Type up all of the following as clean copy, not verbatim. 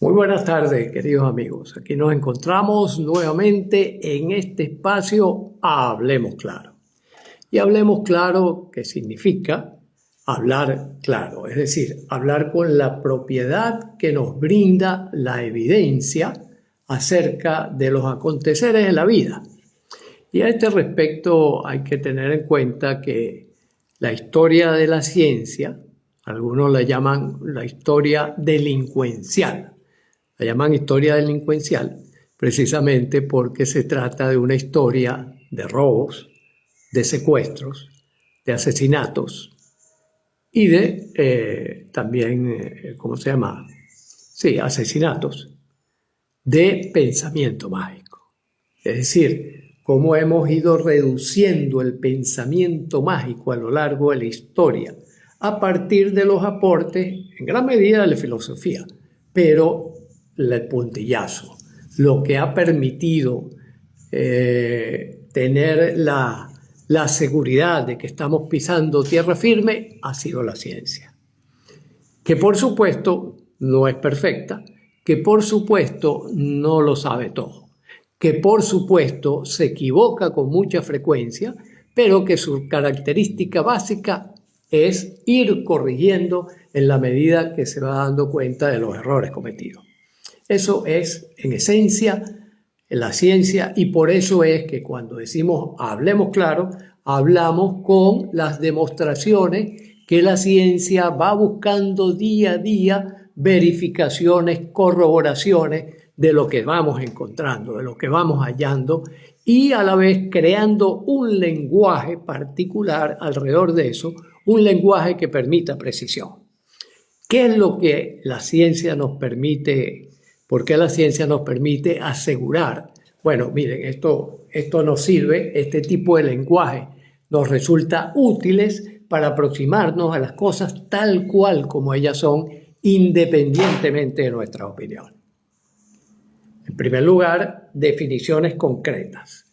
Muy buenas tardes, queridos amigos. Aquí nos encontramos nuevamente en este espacio Hablemos Claro. Y Hablemos Claro, ¿qué significa? Hablar claro, es decir, hablar con la propiedad que nos brinda la evidencia acerca de los aconteceres en la vida. Y a este respecto hay que tener en cuenta que la historia de la ciencia, algunos la llaman la historia delincuencial. La llaman historia delincuencial precisamente porque se trata de una historia de robos, de secuestros, de asesinatos y de también, ¿cómo se llama? Sí, asesinatos de pensamiento mágico. Es decir, cómo hemos ido reduciendo el pensamiento mágico a lo largo de la historia a partir de los aportes, en gran medida, de la filosofía, pero el puntillazo, lo que ha permitido tener la seguridad de que estamos pisando tierra firme ha sido la ciencia, que por supuesto no es perfecta, que por supuesto no lo sabe todo, que por supuesto se equivoca con mucha frecuencia, pero que su característica básica es ir corrigiendo en la medida que se va dando cuenta de los errores cometidos. Eso es, en esencia, la ciencia, y por eso es que cuando decimos hablemos claro, hablamos con las demostraciones que la ciencia va buscando día a día, verificaciones, corroboraciones de lo que vamos encontrando, de lo que vamos hallando, y a la vez creando un lenguaje particular alrededor de eso, un lenguaje que permita precisión. ¿Qué es lo que la ciencia nos permite? ¿Por qué la ciencia nos permite asegurar? Bueno, miren, esto nos sirve, este tipo de lenguaje nos resulta útiles para aproximarnos a las cosas tal cual como ellas son, independientemente de nuestra opinión. En primer lugar, definiciones concretas.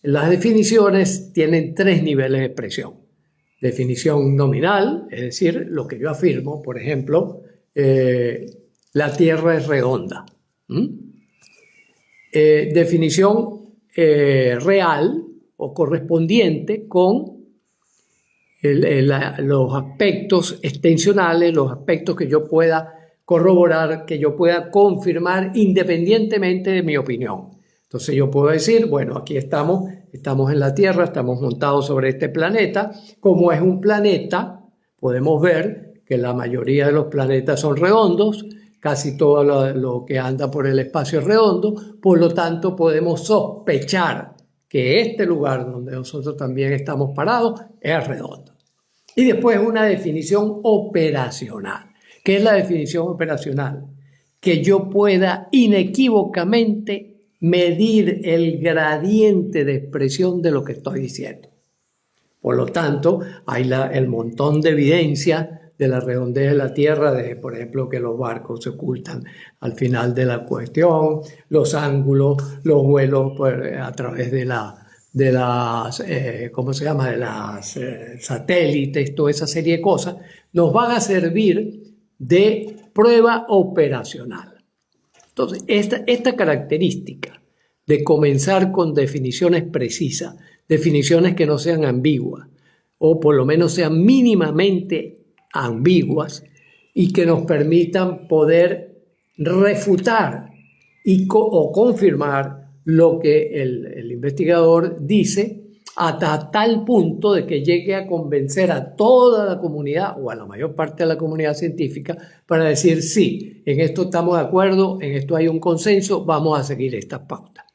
Las definiciones tienen tres niveles de expresión. Definición nominal, es decir, lo que yo afirmo, por ejemplo, la Tierra es redonda. Definición real o correspondiente con los aspectos extensionales, los aspectos que yo pueda corroborar, que yo pueda confirmar independientemente de mi opinión. Entonces yo puedo decir, bueno, aquí estamos en la Tierra, estamos montados sobre este planeta. Como es un planeta, podemos ver que la mayoría de los planetas son redondos, casi todo lo que anda por el espacio es redondo, por lo tanto podemos sospechar que este lugar donde nosotros también estamos parados es redondo. Y después una definición operacional. ¿Qué es la definición operacional? Que yo pueda inequívocamente medir el gradiente de expresión de lo que estoy diciendo. Por lo tanto, hay el montón de evidencia de la redondez de la Tierra, de, por ejemplo, que los barcos se ocultan al final de la cuestión, los ángulos, los vuelos a través de las ¿cómo se llama? De las satélites, toda esa serie de cosas, nos van a servir de prueba operacional. Entonces, esta característica de comenzar con definiciones precisas, definiciones que no sean ambiguas, o por lo menos sean mínimamente ambiguas, y que nos permitan poder refutar o confirmar lo que el investigador dice, hasta tal punto de que llegue a convencer a toda la comunidad o a la mayor parte de la comunidad científica para decir sí, en esto estamos de acuerdo, en esto hay un consenso, vamos a seguir estas pautas.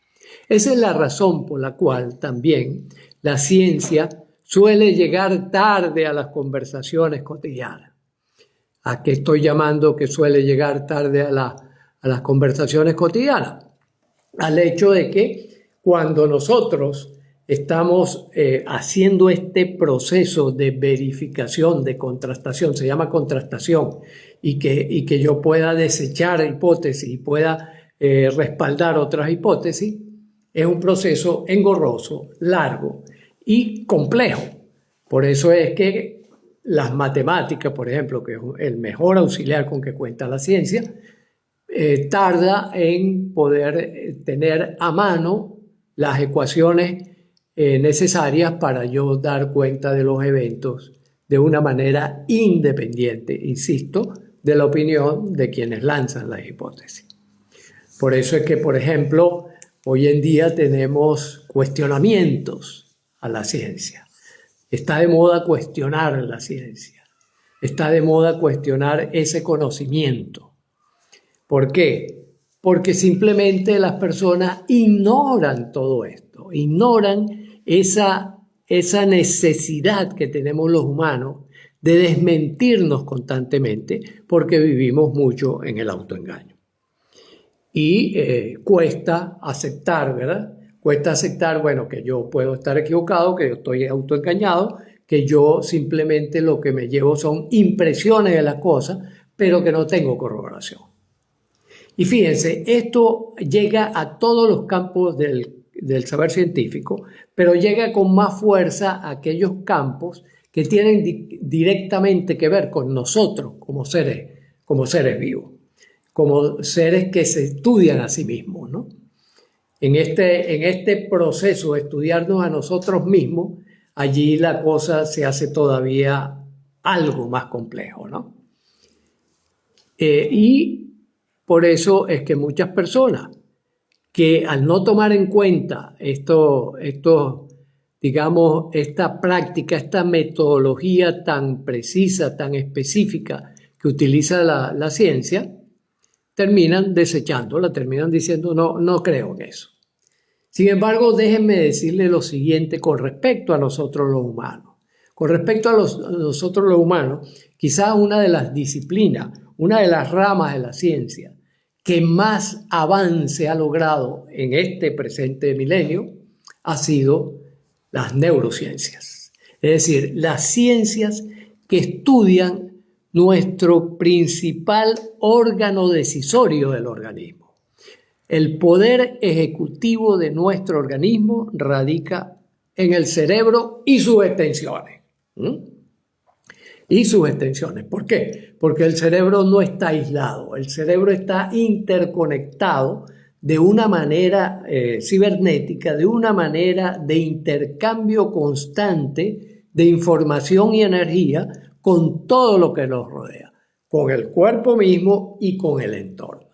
Esa es la razón por la cual también la ciencia suele llegar tarde a las conversaciones cotidianas. ¿A qué estoy llamando que suele llegar tarde a las conversaciones cotidianas? Al hecho de que cuando nosotros estamos haciendo este proceso de verificación, de contrastación, se llama contrastación, y que yo pueda desechar hipótesis y pueda respaldar otras hipótesis, es un proceso engorroso, largo y complejo. Por eso es que las matemáticas, por ejemplo, que es el mejor auxiliar con que cuenta la ciencia, tarda en poder tener a mano las ecuaciones necesarias para yo dar cuenta de los eventos de una manera independiente, insisto, de la opinión de quienes lanzan la hipótesis. Por eso es que, por ejemplo, hoy en día tenemos cuestionamientos a la ciencia. Está de moda cuestionar la ciencia. Está de moda cuestionar ese conocimiento. ¿Por qué? Porque simplemente las personas ignoran todo esto, ignoran esa necesidad que tenemos los humanos de desmentirnos constantemente porque vivimos mucho en el autoengaño. Y cuesta aceptar, ¿verdad? Cuesta aceptar, bueno, que yo puedo estar equivocado, que yo estoy autoengañado, que yo simplemente lo que me llevo son impresiones de las cosas, pero que no tengo corroboración. Y fíjense, esto llega a todos los campos del saber científico, pero llega con más fuerza a aquellos campos que tienen directamente que ver con nosotros como seres vivos, como seres que se estudian a sí mismos, ¿no? En este proceso de estudiarnos a nosotros mismos, allí la cosa se hace todavía algo más complejo, ¿no? Y por eso es que muchas personas que al no tomar en cuenta digamos, esta práctica, esta metodología tan precisa, tan específica que utiliza la ciencia, terminan desechándola, terminan diciendo no creo en eso. Sin embargo, déjenme decirle lo siguiente con respecto a nosotros los humanos. Con respecto a nosotros los humanos, quizás una de las disciplinas, una de las ramas de la ciencia que más avance ha logrado en este presente milenio ha sido las neurociencias. Es decir, las ciencias que estudian nuestro principal órgano decisorio del organismo. El poder ejecutivo de nuestro organismo radica en el cerebro y sus extensiones. Y sus extensiones. ¿Por qué? Porque el cerebro no está aislado, el cerebro está interconectado de una manera cibernética, de una manera de intercambio constante de información y energía con todo lo que nos rodea, con el cuerpo mismo y con el entorno.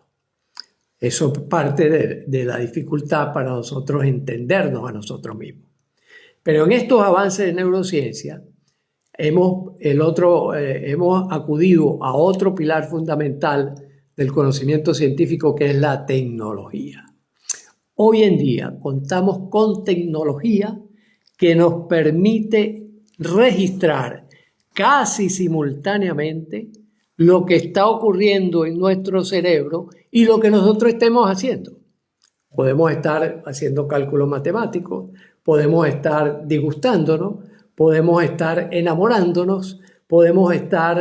Eso es parte de la dificultad para nosotros entendernos a nosotros mismos. Pero en estos avances de neurociencia hemos acudido a otro pilar fundamental del conocimiento científico, que es la tecnología. Hoy en día contamos con tecnología que nos permite registrar casi simultáneamente lo que está ocurriendo en nuestro cerebro y lo que nosotros estemos haciendo. Podemos estar haciendo cálculos matemáticos, podemos estar disgustándonos, podemos estar enamorándonos, podemos estar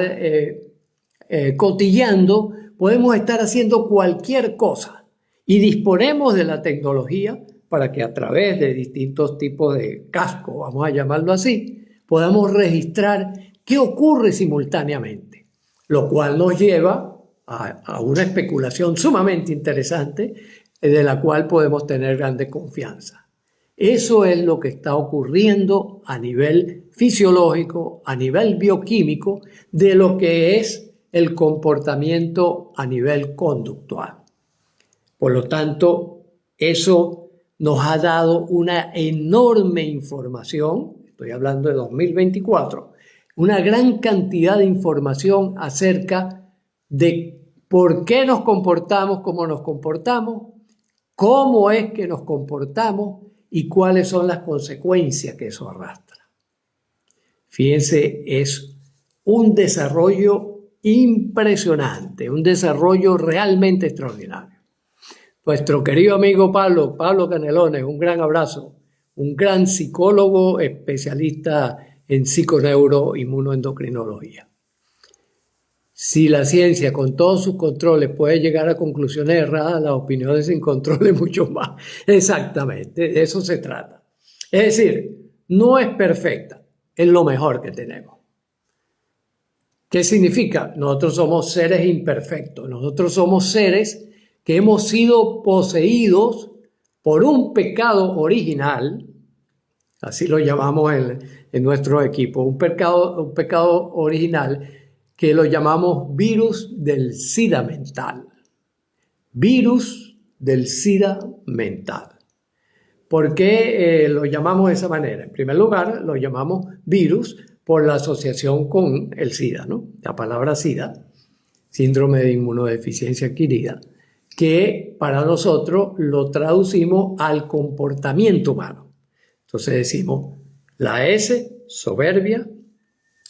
cotilleando, podemos estar haciendo cualquier cosa y disponemos de la tecnología para que a través de distintos tipos de casco, vamos a llamarlo así, podamos registrar qué ocurre simultáneamente, lo cual nos lleva a una especulación sumamente interesante de la cual podemos tener grande confianza. Eso es lo que está ocurriendo a nivel fisiológico, a nivel bioquímico, de lo que es el comportamiento a nivel conductual. Por lo tanto, eso nos ha dado una enorme información, estoy hablando de 2024, una gran cantidad de información acerca de por qué nos comportamos como nos comportamos, cómo es que nos comportamos y cuáles son las consecuencias que eso arrastra. Fíjense, es un desarrollo impresionante, un desarrollo realmente extraordinario. Nuestro querido amigo Pablo Canelones, un gran abrazo, un gran psicólogo especialista en psiconeuroinmunoendocrinología. Si la ciencia con todos sus controles puede llegar a conclusiones erradas, las opiniones sin controles mucho más. Exactamente, de eso se trata. Es decir, no es perfecta, es lo mejor que tenemos. ¿Qué significa? Nosotros somos seres imperfectos, nosotros somos seres que hemos sido poseídos por un pecado original, así lo llamamos en nuestro equipo, un pecado original que lo llamamos virus del SIDA mental. Virus del SIDA mental. ¿Por qué lo llamamos de esa manera? En primer lugar, lo llamamos virus por la asociación con el SIDA, ¿no? La palabra SIDA, síndrome de inmunodeficiencia adquirida, que para nosotros lo traducimos al comportamiento humano. Entonces decimos la S, soberbia,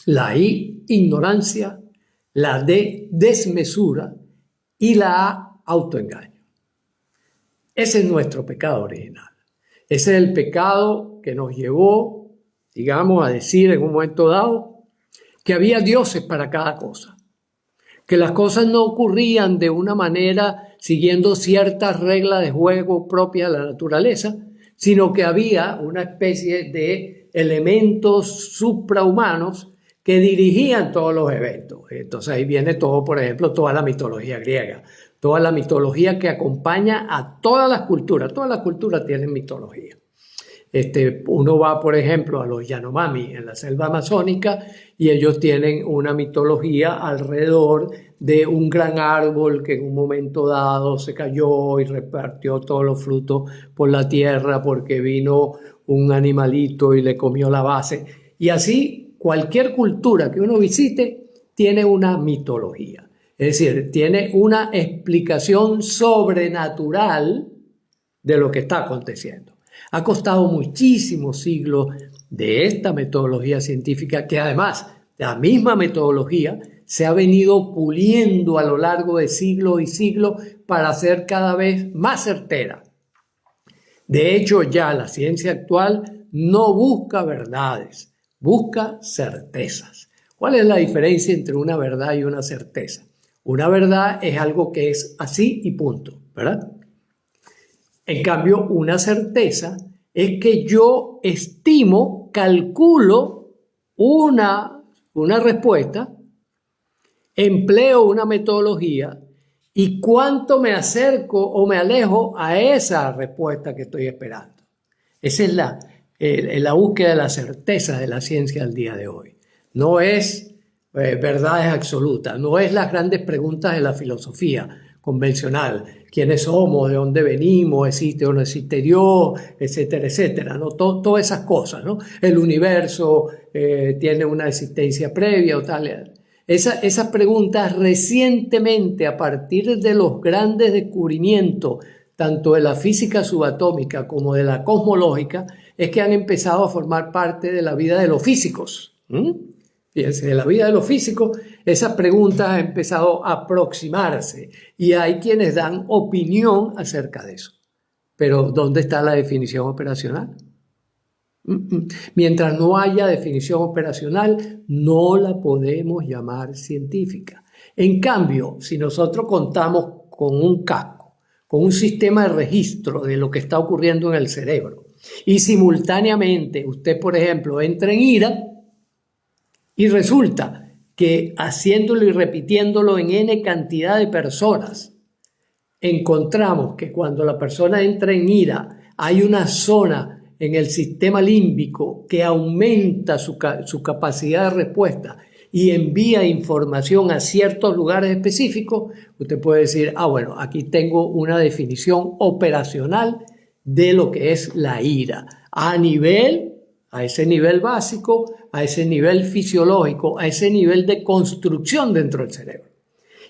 la I, ignorancia, la D, desmesura y la A, autoengaño. Ese es nuestro pecado original. Ese es el pecado que nos llevó, digamos, a decir en un momento dado que había dioses para cada cosa, que las cosas no ocurrían de una manera siguiendo ciertas reglas de juego propias de la naturaleza, sino que había una especie de elementos suprahumanos que dirigían todos los eventos. Entonces ahí viene todo, por ejemplo, toda la mitología griega, toda la mitología que acompaña a todas las culturas tienen mitología. Uno va, por ejemplo, a los Yanomami en la selva amazónica y ellos tienen una mitología alrededor de un gran árbol que en un momento dado se cayó y repartió todos los frutos por la tierra porque vino un animalito y le comió la base. Y así cualquier cultura que uno visite tiene una mitología. Es decir, tiene una explicación sobrenatural de lo que está aconteciendo. Ha costado muchísimos siglos de esta metodología científica que además la misma metodología se ha venido puliendo a lo largo de siglos y siglos para ser cada vez más certera. De hecho, ya la ciencia actual no busca verdades, busca certezas. ¿Cuál es la diferencia entre una verdad y una certeza? Una verdad es algo que es así y punto, ¿verdad? En cambio, una certeza es que yo estimo, calculo una respuesta, empleo una metodología y cuánto me acerco o me alejo a esa respuesta que estoy esperando. Esa es la búsqueda de la certeza de la ciencia al día de hoy. No es verdades absolutas, no es las grandes preguntas de la filosofía convencional, quiénes somos, de dónde venimos, existe o no existe Dios, etcétera, etcétera, ¿no? Todas esas cosas, ¿no? El universo tiene una existencia previa o tal. Esas preguntas recientemente, a partir de los grandes descubrimientos, tanto de la física subatómica como de la cosmológica, es que han empezado a formar parte de la vida de los físicos. Fíjense, de la vida de los físicos, esas preguntas han empezado a aproximarse y hay quienes dan opinión acerca de eso. Pero ¿dónde está la definición operacional? Mientras no haya definición operacional, no la podemos llamar científica. En cambio, si nosotros contamos con un casco, con un sistema de registro de lo que está ocurriendo en el cerebro, y simultáneamente usted, por ejemplo, entra en ira, y resulta que haciéndolo y repitiéndolo en N cantidad de personas, encontramos que cuando la persona entra en ira, hay una zona en el sistema límbico que aumenta su capacidad de respuesta y envía información a ciertos lugares específicos, usted puede decir, bueno, aquí tengo una definición operacional de lo que es la ira, a ese nivel básico, a ese nivel fisiológico, a ese nivel de construcción dentro del cerebro.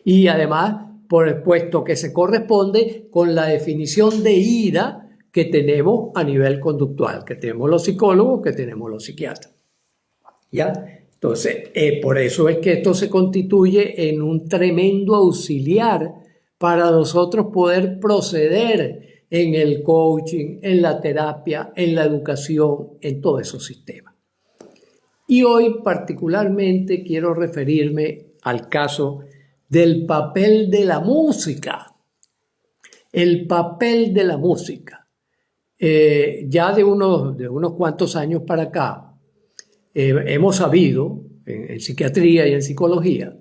Y además, puesto que se corresponde con la definición de ira que tenemos a nivel conductual, que tenemos los psicólogos, que tenemos los psiquiatras. ¿Ya? Entonces, por eso es que esto se constituye en un tremendo auxiliar para nosotros poder proceder en el coaching, en la terapia, en la educación, en todos esos sistemas. Y hoy particularmente quiero referirme al caso del papel de la música. El papel de la música. Ya de unos cuantos años para acá, hemos sabido en psiquiatría y en psicología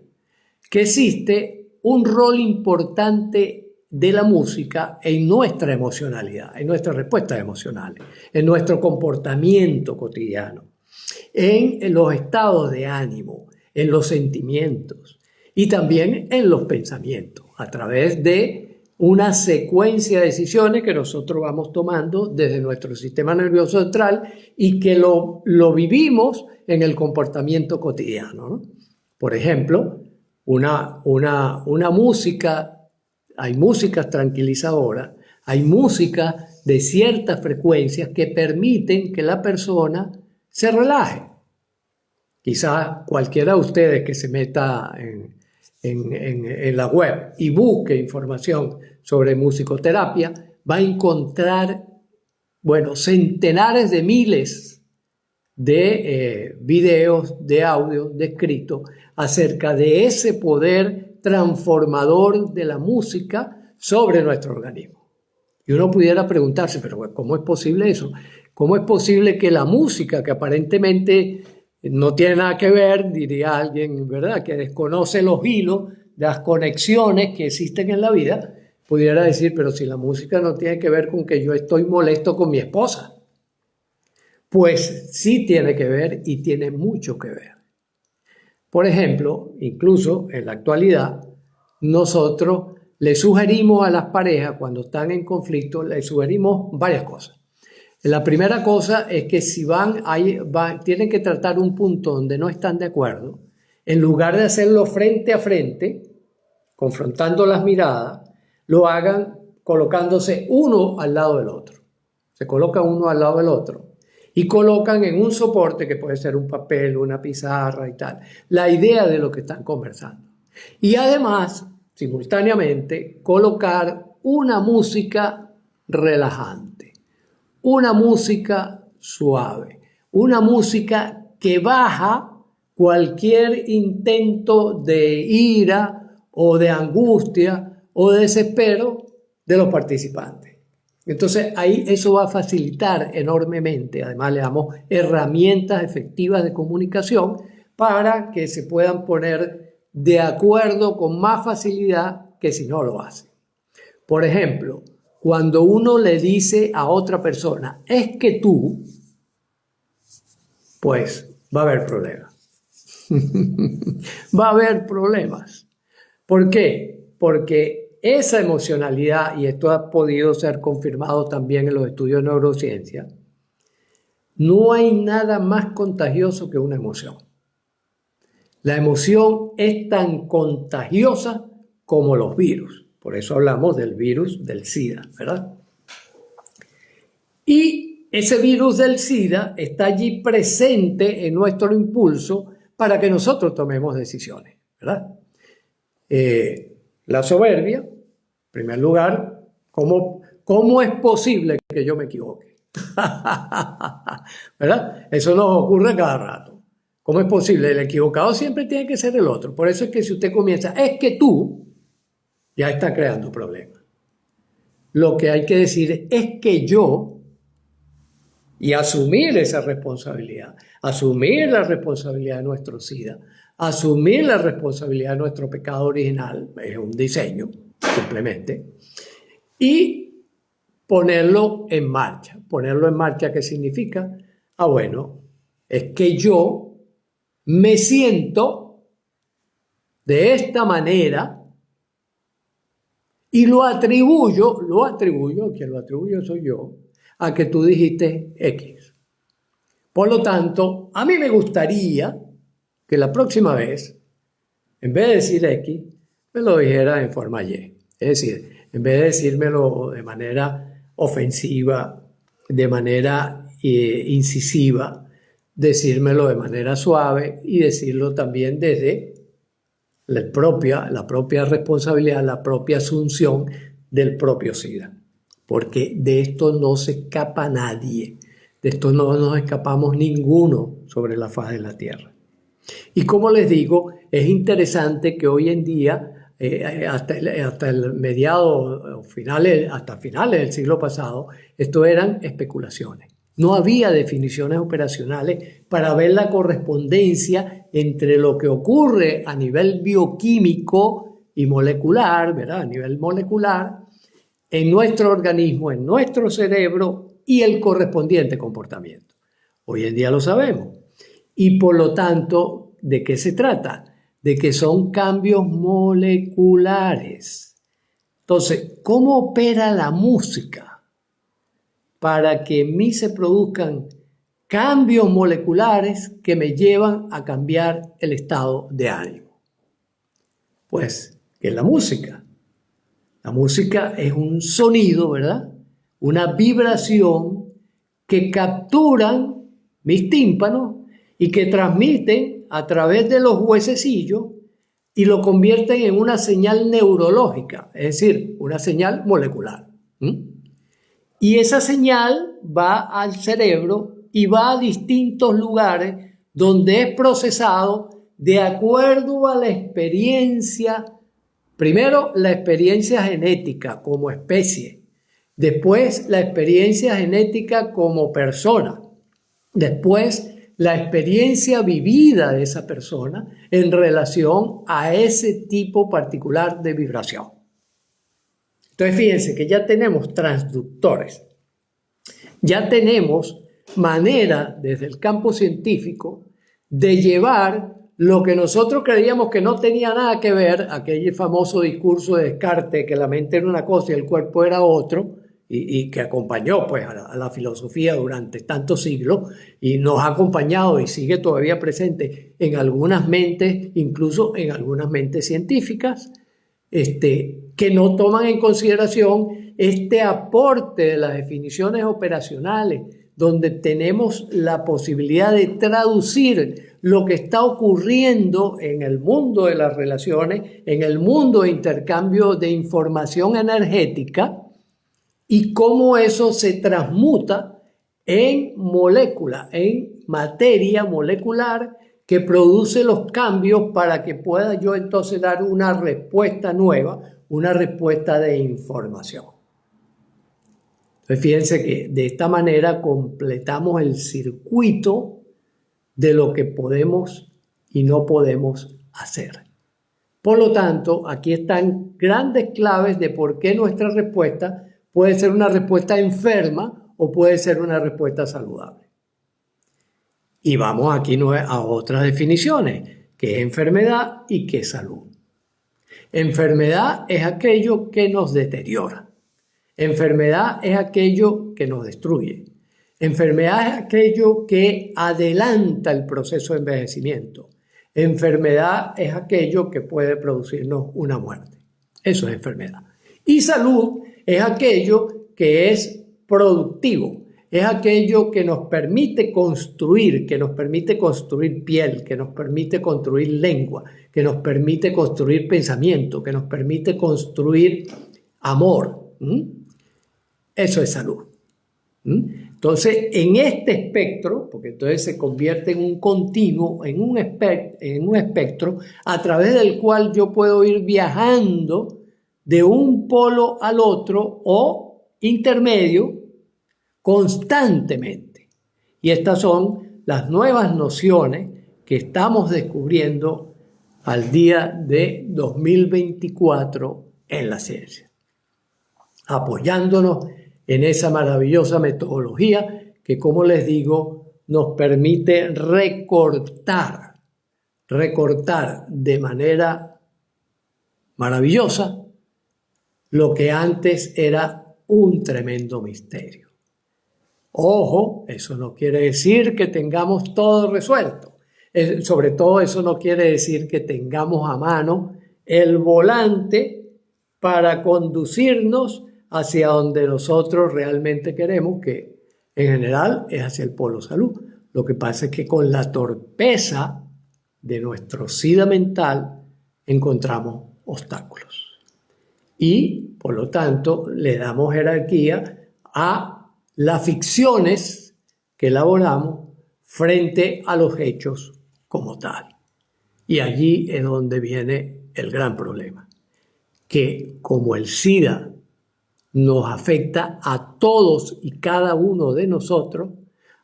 que existe un rol importante de la música en nuestra emocionalidad, en nuestras respuestas emocionales, en nuestro comportamiento cotidiano, en los estados de ánimo, en los sentimientos y también en los pensamientos, a través de una secuencia de decisiones que nosotros vamos tomando desde nuestro sistema nervioso central y que lo vivimos en el comportamiento cotidiano, ¿no? Por ejemplo, una música, hay músicas tranquilizadoras, hay música de ciertas frecuencias que permiten que la persona se relaje. Quizás cualquiera de ustedes que se meta en la web y busque información sobre musicoterapia va a encontrar, bueno, centenares de miles de videos, de audios, de escritos acerca de ese poder transformador de la música sobre nuestro organismo. Y uno pudiera preguntarse, pero ¿cómo es posible eso? ¿Cómo es posible que la música, que aparentemente no tiene nada que ver, diría alguien, ¿verdad?, que desconoce los hilos de las conexiones que existen en la vida, pudiera decir, pero si la música no tiene que ver con que yo estoy molesto con mi esposa? Pues sí tiene que ver y tiene mucho que ver. Por ejemplo, incluso en la actualidad, nosotros le sugerimos a las parejas cuando están en conflicto, le sugerimos varias cosas. La primera cosa es que si tienen que tratar un punto donde no están de acuerdo, en lugar de hacerlo frente a frente, confrontando las miradas, lo hagan colocándose uno al lado del otro. Se coloca uno al lado del otro y colocan en un soporte que puede ser un papel, una pizarra y tal, la idea de lo que están conversando. Y además, simultáneamente, colocar una música relajante. Una música suave, una música que baja cualquier intento de ira o de angustia o de desespero de los participantes. Entonces ahí eso va a facilitar enormemente, además le damos herramientas efectivas de comunicación para que se puedan poner de acuerdo con más facilidad que si no lo hacen. Por ejemplo, cuando uno le dice a otra persona, es que tú, pues va a haber problemas. Va a haber problemas. ¿Por qué? Porque esa emocionalidad, y esto ha podido ser confirmado también en los estudios de neurociencia, no hay nada más contagioso que una emoción. La emoción es tan contagiosa como los virus. Por eso hablamos del virus del SIDA, ¿verdad? Y ese virus del SIDA está allí presente en nuestro impulso para que nosotros tomemos decisiones, ¿verdad? La soberbia, en primer lugar, ¿cómo es posible que yo me equivoque? ¿Verdad? Eso nos ocurre cada rato. ¿Cómo es posible? El equivocado siempre tiene que ser el otro. Por eso es que si usted comienza, es que tú, ya está creando problemas. Lo que hay que decir es que yo, y asumir esa responsabilidad, asumir la responsabilidad de nuestro SIDA, asumir la responsabilidad de nuestro pecado original, es un diseño, simplemente, y ponerlo en marcha. Ponerlo en marcha, ¿qué significa? Bueno, es que yo me siento de esta manera y lo atribuyo, quien lo atribuyo soy yo, a que tú dijiste X. Por lo tanto, a mí me gustaría que la próxima vez, en vez de decir X, me lo dijera en forma Y. Es decir, en vez de decírmelo de manera ofensiva, de manera incisiva, decírmelo de manera suave y decirlo también desde la propia responsabilidad, la propia asunción del propio SIDA. Porque de esto no se escapa nadie, de esto no nos escapamos ninguno sobre la faz de la Tierra. Y como les digo, es interesante que hoy en día, hasta el mediado, hasta finales del siglo pasado, esto eran especulaciones. No había definiciones operacionales para ver la correspondencia entre lo que ocurre a nivel bioquímico y molecular, ¿verdad? A nivel molecular, en nuestro organismo, en nuestro cerebro y el correspondiente comportamiento. Hoy en día lo sabemos. Y por lo tanto, ¿de qué se trata? De que son cambios moleculares. Entonces, ¿cómo opera la música para que en mí se produzcan cambios moleculares que me llevan a cambiar el estado de ánimo? Pues, ¿qué es la música? La música es un sonido, ¿verdad? Una vibración que capturan mis tímpanos y que transmiten a través de los huesecillos y lo convierten en una señal neurológica, es decir, una señal molecular. Y esa señal va al cerebro y va a distintos lugares donde es procesado de acuerdo a la experiencia. Primero, la experiencia genética como especie. Después, la experiencia genética como persona. Después, la experiencia vivida de esa persona en relación a ese tipo particular de vibración. Entonces, fíjense que ya tenemos transductores. Ya tenemos manera desde el campo científico de llevar lo que nosotros creíamos que no tenía nada que ver, aquel famoso discurso de Descartes, que la mente era una cosa y el cuerpo era otro, y que acompañó pues a la filosofía durante tantos siglos y nos ha acompañado y sigue todavía presente en algunas mentes, incluso en algunas mentes científicas, que no toman en consideración este aporte de las definiciones operacionales, donde tenemos la posibilidad de traducir lo que está ocurriendo en el mundo de las relaciones, en el mundo de intercambio de información energética y cómo eso se transmuta en molécula, en materia molecular que produce los cambios para que pueda yo entonces dar una respuesta nueva, una respuesta de información. Entonces fíjense que de esta manera completamos el circuito de lo que podemos y no podemos hacer. Por lo tanto, aquí están grandes claves de por qué nuestra respuesta puede ser una respuesta enferma o puede ser una respuesta saludable. Y vamos aquí a otras definiciones, qué es enfermedad y qué es salud. Enfermedad es aquello que nos deteriora. Enfermedad es aquello que nos destruye. Enfermedad es aquello que adelanta el proceso de envejecimiento. Enfermedad es aquello que puede producirnos una muerte. Eso es enfermedad. Y salud es aquello que es productivo. Es aquello que nos permite construir piel, que nos permite construir lengua, que nos permite construir pensamiento, que nos permite construir amor. Eso es salud. Entonces, en este espectro, porque entonces se convierte en un continuo, en un espectro a través del cual yo puedo ir viajando de un polo al otro o intermedio constantemente. Y estas son las nuevas nociones que estamos descubriendo al día de 2024 en la ciencia, apoyándonos en esa maravillosa metodología que, como les digo, nos permite recortar de manera maravillosa lo que antes era un tremendo misterio. Ojo, eso no quiere decir que tengamos todo resuelto. Sobre todo eso no quiere decir que tengamos a mano el volante para conducirnos hacia donde nosotros realmente queremos, que en general es hacia el polo salud. Lo que pasa es que con la torpeza de nuestro SIDA mental encontramos obstáculos. Y, por lo tanto, le damos jerarquía a las ficciones que elaboramos frente a los hechos como tal. Y allí es donde viene el gran problema, que como el SIDA nos afecta a todos y cada uno de nosotros,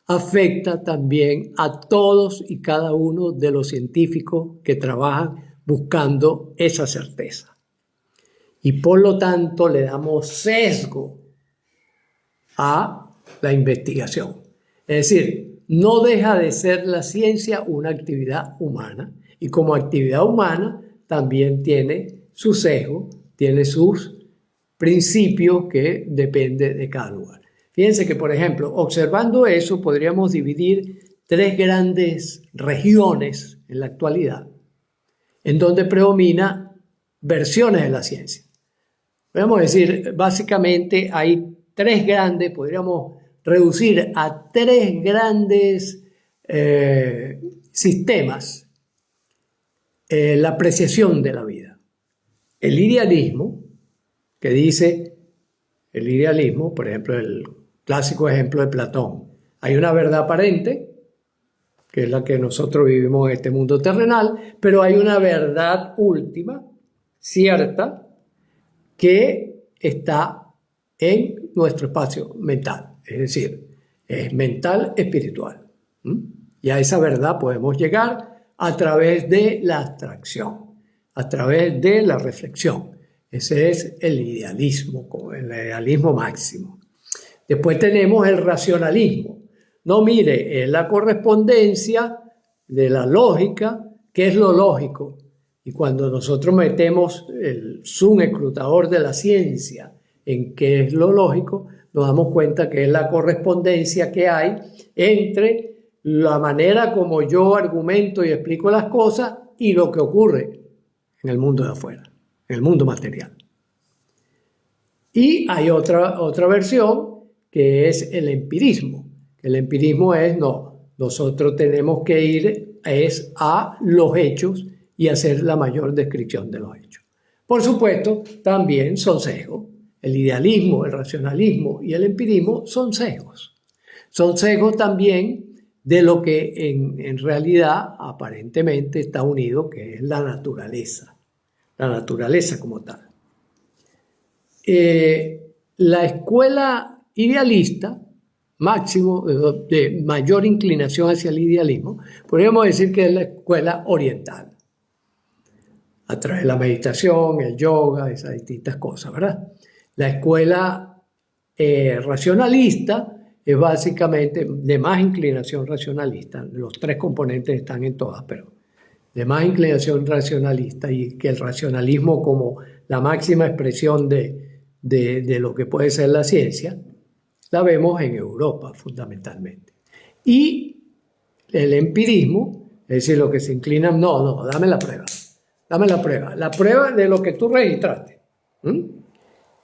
afecta también a todos y cada uno de los científicos que trabajan buscando esa certeza. y por lo tanto le damos sesgo a la investigación. Es decir, no deja de ser la ciencia una actividad humana y como actividad humana también tiene su sesgo, tiene sus principios que depende de cada lugar. Fíjense que, por ejemplo, observando eso, podríamos dividir 3 grandes regiones en la actualidad, en donde predomina versiones de la ciencia. Podemos decir, básicamente hay 3 grandes, podríamos reducir a 3 grandes sistemas la apreciación de la vida. El idealismo, que dice, el idealismo, por ejemplo, el clásico ejemplo de Platón, hay una verdad aparente, que es la que nosotros vivimos en este mundo terrenal, pero hay una verdad última, cierta, que está en nuestro espacio mental, es decir, es mental espiritual. Y a esa verdad podemos llegar a través de la abstracción, a través de la reflexión. Ese es el idealismo máximo. Después tenemos el racionalismo. No, mire, es la correspondencia de la lógica, que es lo lógico. Y cuando nosotros metemos el zoom escrutador de la ciencia en qué es lo lógico, nos damos cuenta que es la correspondencia que hay entre la manera como yo argumento y explico las cosas y lo que ocurre en el mundo de afuera, en el mundo material. Y hay otra versión que es el empirismo. El empirismo es, nosotros tenemos que ir a los hechos y hacer la mayor descripción de los hechos. Por supuesto, también son sesgos. El idealismo, el racionalismo y el empirismo son sesgos. Son sesgos también de lo que en realidad aparentemente está unido, que es la naturaleza como tal. La escuela idealista, máximo, de mayor inclinación hacia el idealismo, podríamos decir que es la escuela oriental, a través de la meditación, el yoga, esas distintas cosas, ¿verdad? La escuela racionalista es básicamente de más inclinación racionalista. Los 3 componentes están en todas, pero de más inclinación racionalista, y que el racionalismo como la máxima expresión de lo que puede ser la ciencia, la vemos en Europa fundamentalmente. Y el empirismo, es decir, lo que se inclina, dame la prueba de lo que tú registraste.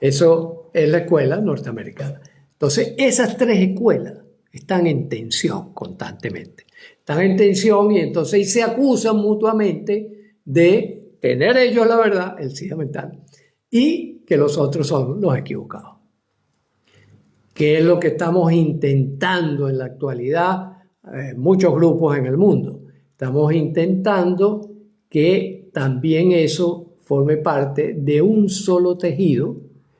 Eso es la escuela norteamericana. Entonces, esas 3 escuelas están en tensión constantemente. Están en tensión y entonces se acusan mutuamente de tener ellos la verdad, el sistema mental, y que los otros son los equivocados. ¿Qué es lo que estamos intentando en la actualidad? Muchos grupos en el mundo. Estamos intentando que también eso forme parte de un solo tejido,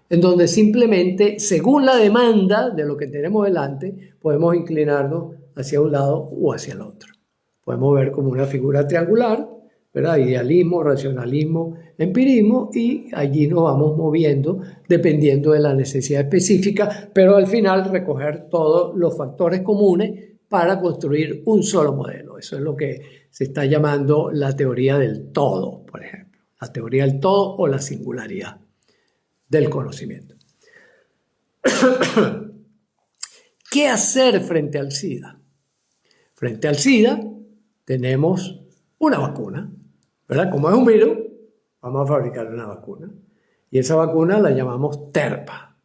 en donde simplemente, según la demanda de lo que tenemos delante, podemos inclinarnos hacia un lado o hacia el otro. Podemos ver como una figura triangular, ¿verdad? Idealismo, racionalismo, empirismo, y allí nos vamos moviendo dependiendo de la necesidad específica, pero al final recoger todos los factores comunes para construir un solo modelo. Eso es lo que se está llamando la teoría del todo, por ejemplo. La teoría del todo o la singularidad del conocimiento. ¿Qué hacer frente al SIDA? Frente al SIDA tenemos una vacuna, ¿verdad? Como es un virus, vamos a fabricar una vacuna. Y esa vacuna la llamamos TERPA.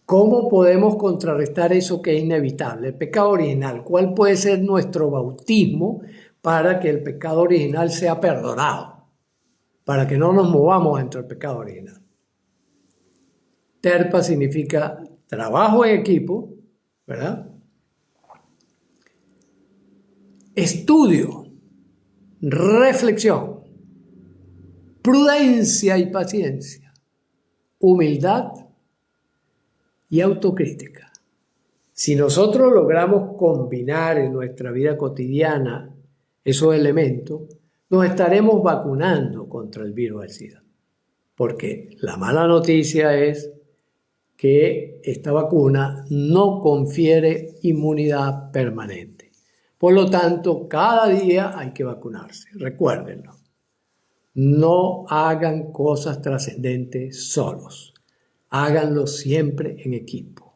¿Cómo podemos contrarrestar eso que es inevitable? El pecado original. ¿Cuál puede ser nuestro bautismo para que el pecado original sea perdonado? Para que no nos movamos dentro del pecado original. TERPA significa trabajo en equipo, ¿verdad? Estudio, reflexión, prudencia y paciencia, humildad y autocrítica. Si nosotros logramos combinar en nuestra vida cotidiana esos elementos, nos estaremos vacunando contra el virus del SIDA. porque la mala noticia es que esta vacuna no confiere inmunidad permanente. Por lo tanto, cada día hay que vacunarse. Recuérdenlo. No hagan cosas trascendentes solos. Háganlo siempre en equipo.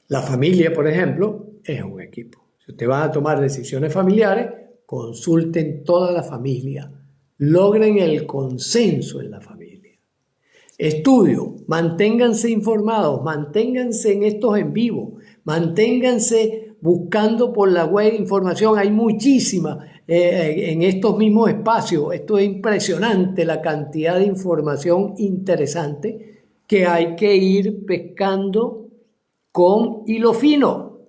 La familia, por ejemplo, es un equipo. Si ustedes van a tomar decisiones familiares, consulten toda la familia. Logren el consenso en la familia. Estudio, manténganse informados, manténganse en estos en vivo, manténganse buscando por la web información. Hay muchísima en estos mismos espacios. Esto es impresionante, la cantidad de información interesante que hay que ir pescando con hilo fino.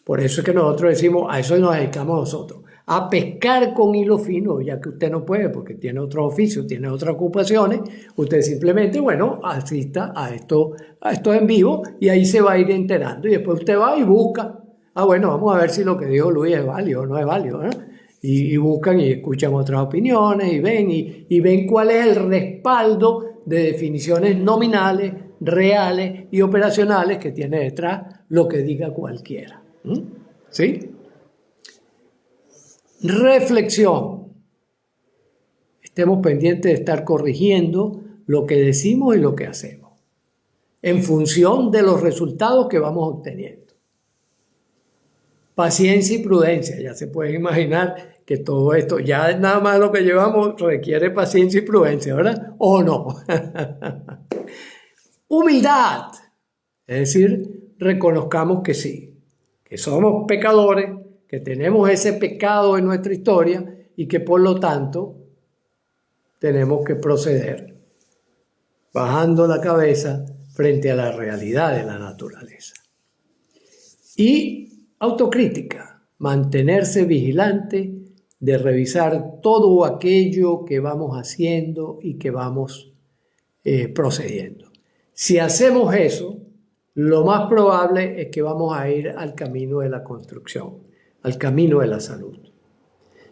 Por eso es que nosotros decimos, a eso nos dedicamos nosotros, a pescar con hilo fino, ya que usted no puede porque tiene otro oficio, tiene otras ocupaciones. Usted simplemente, bueno, asista a esto en vivo y ahí se va a ir enterando. Y después usted va y busca. Bueno, vamos a ver si lo que dijo Luis es válido o no es válido, ¿no? Y buscan y escuchan otras opiniones y ven cuál es el respaldo de definiciones nominales, reales y operacionales que tiene detrás lo que diga cualquiera. ¿Sí? Reflexión. Estemos pendientes de estar corrigiendo lo que decimos y lo que hacemos en función de los resultados que vamos obteniendo. Paciencia y prudencia. Ya se pueden imaginar que todo esto, ya nada más lo que llevamos requiere paciencia y prudencia, ¿verdad? ¿O no? Humildad. Es decir, reconozcamos que sí, que somos pecadores, que tenemos ese pecado en nuestra historia y que por lo tanto tenemos que proceder bajando la cabeza frente a la realidad de la naturaleza. Y autocrítica, mantenerse vigilante de revisar todo aquello que vamos haciendo y que vamos procediendo. Si hacemos eso, lo más probable es que vamos a ir al camino de la construcción, al camino de la salud.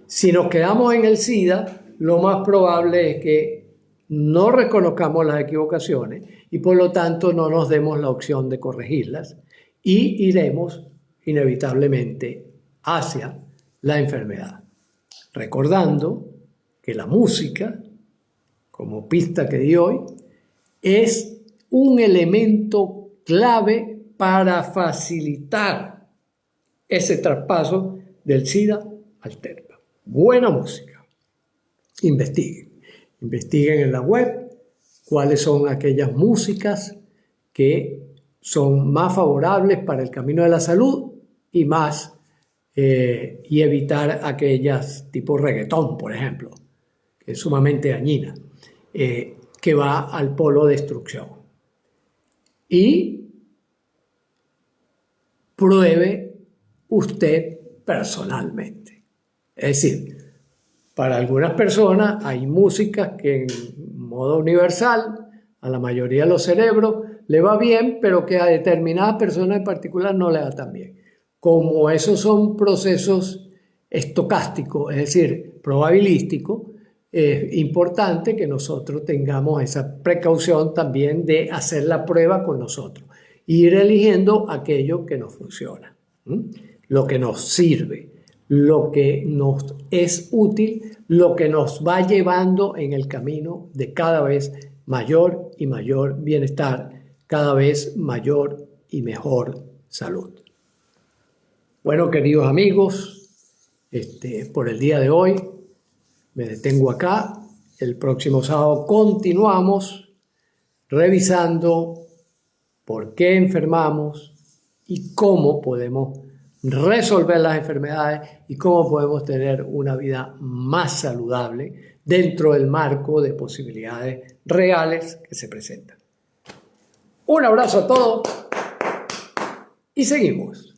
Si nos quedamos en el SIDA, lo más probable es que no reconozcamos las equivocaciones y por lo tanto no nos demos la opción de corregirlas y iremos inevitablemente hacia la enfermedad. Recordando que la música, como pista que di hoy, es un elemento clave para facilitar ese traspaso del SIDA al TERPA. Buena música. Investiguen en la web cuáles son aquellas músicas que son más favorables para el camino de la salud y y evitar aquellas tipo reggaetón, por ejemplo, que es sumamente dañina, que va al polo de destrucción. Y pruebe usted personalmente. Es decir, para algunas personas hay músicas que en modo universal a la mayoría de los cerebros le va bien, pero que a determinadas personas en particular no le va tan bien. Como esos son procesos estocásticos, es decir, probabilísticos, es importante que nosotros tengamos esa precaución también de hacer la prueba con nosotros. Ir eligiendo aquello que nos funciona, lo que nos sirve, lo que nos es útil, lo que nos va llevando en el camino de cada vez mayor y mayor bienestar, cada vez mayor y mejor salud. Bueno, queridos amigos, por el día de hoy me detengo acá. El próximo sábado continuamos revisando por qué enfermamos y cómo podemos resolver las enfermedades y cómo podemos tener una vida más saludable dentro del marco de posibilidades reales que se presentan. Un abrazo a todos y seguimos.